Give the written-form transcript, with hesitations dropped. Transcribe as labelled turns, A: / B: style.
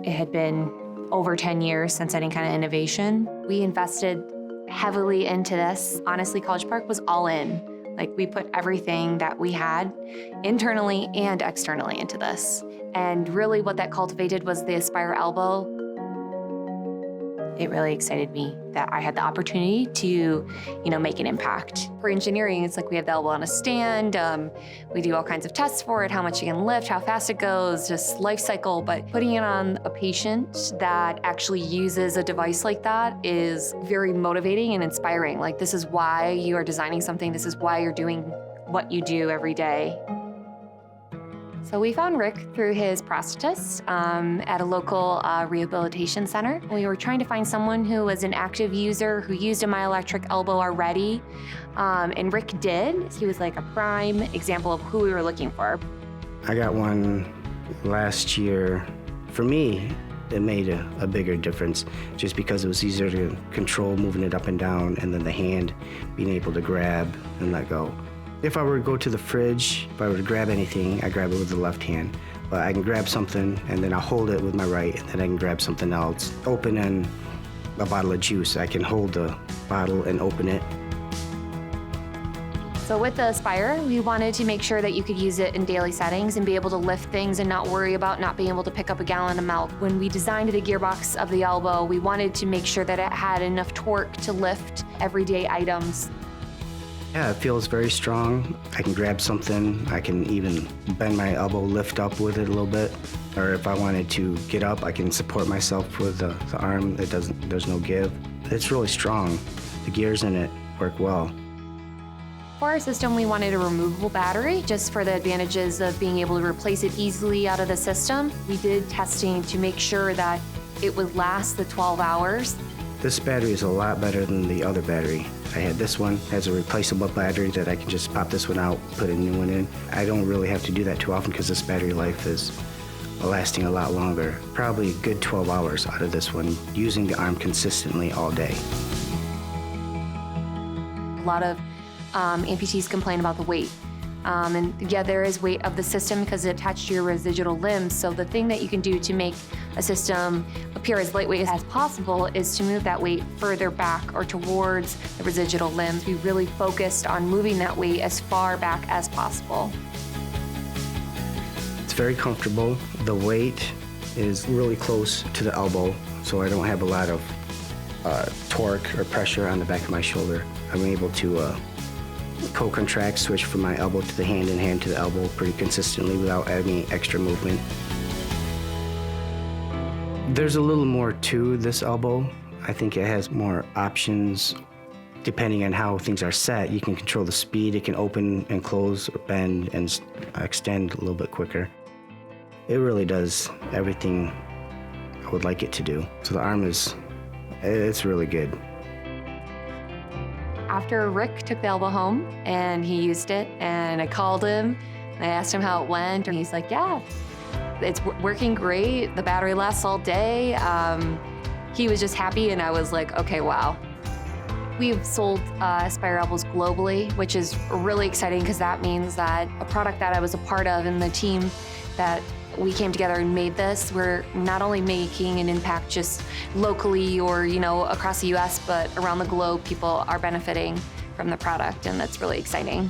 A: It had been over 10 years since any kind of innovation. We invested heavily into this. Honestly, College Park was all in. Like, we put everything that we had internally and externally into this. And really what that cultivated was the Espire Elbow. It really excited me that I had the opportunity to, make an impact. For engineering, it's like we have the elbow on a stand. We do all kinds of tests for it, how much you can lift, how fast it goes, just life cycle. But putting it on a patient that actually uses a device like that is very motivating and inspiring. Like, this is why you are designing something. This is why you're doing what you do every day. So we found Rick through his prosthetist at a local rehabilitation center. We were trying to find someone who was an active user who used a myoelectric elbow already, and Rick did. He was like a prime example of who we were looking for.
B: I got one last year. For me, it made a bigger difference just because it was easier to control moving it up and down, and then the hand being able to grab and let go. If I were to go to the fridge, if I were to grab anything, I grab it with the left hand. But I can grab something and then I'll hold it with my right, and then I can grab something else. Opening a bottle of juice, I can hold the bottle and open it.
A: So with the Espire, we wanted to make sure that you could use it in daily settings and be able to lift things and not worry about not being able to pick up a gallon of milk. When we designed the gearbox of the elbow, we wanted to make sure that it had enough torque to lift everyday items.
B: Yeah, it feels very strong. I can grab something. I can even bend my elbow, lift up with it a little bit. Or if I wanted to get up, I can support myself with the arm. There's no give. It's really strong. The gears in it work well.
A: For our system, we wanted a removable battery just for the advantages of being able to replace it easily out of the system. We did testing to make sure that it would last the 12 hours.
B: This battery is a lot better than the other battery. I had this one, has a replaceable battery that I can just pop this one out, put a new one in. I don't really have to do that too often because this battery life is lasting a lot longer. Probably a good 12 hours out of this one, using the arm consistently all day.
A: A lot of amputees complain about the weight. And yeah, there is weight of the system because it's attached to your residual limbs. So the thing that you can do to make a system appear as lightweight as possible is to move that weight further back or towards the residual limbs. We really focused on moving that weight as far back as possible.
B: It's very comfortable. The weight is really close to the elbow, so I don't have a lot of torque or pressure on the back of my shoulder. I'm able to co-contract, switch from my elbow to the hand and hand to the elbow pretty consistently without any extra movement. There's a little more to this elbow. I think it has more options. Depending on how things are set, you can control the speed. It can open and close, or bend and extend a little bit quicker. It really does everything I would like it to do. So the arm it's really good.
A: After Rick took the elbow home and he used it, and I called him and I asked him how it went, and he's like, yeah, it's working great. The battery lasts all day. He was just happy, and I was like, okay, wow. We've sold Espire Elbows globally, which is really exciting because that means that a product that I was a part of and the team that we came together and made this, we're not only making an impact just locally or, across the US, but around the globe, people are benefiting from the product, and that's really exciting.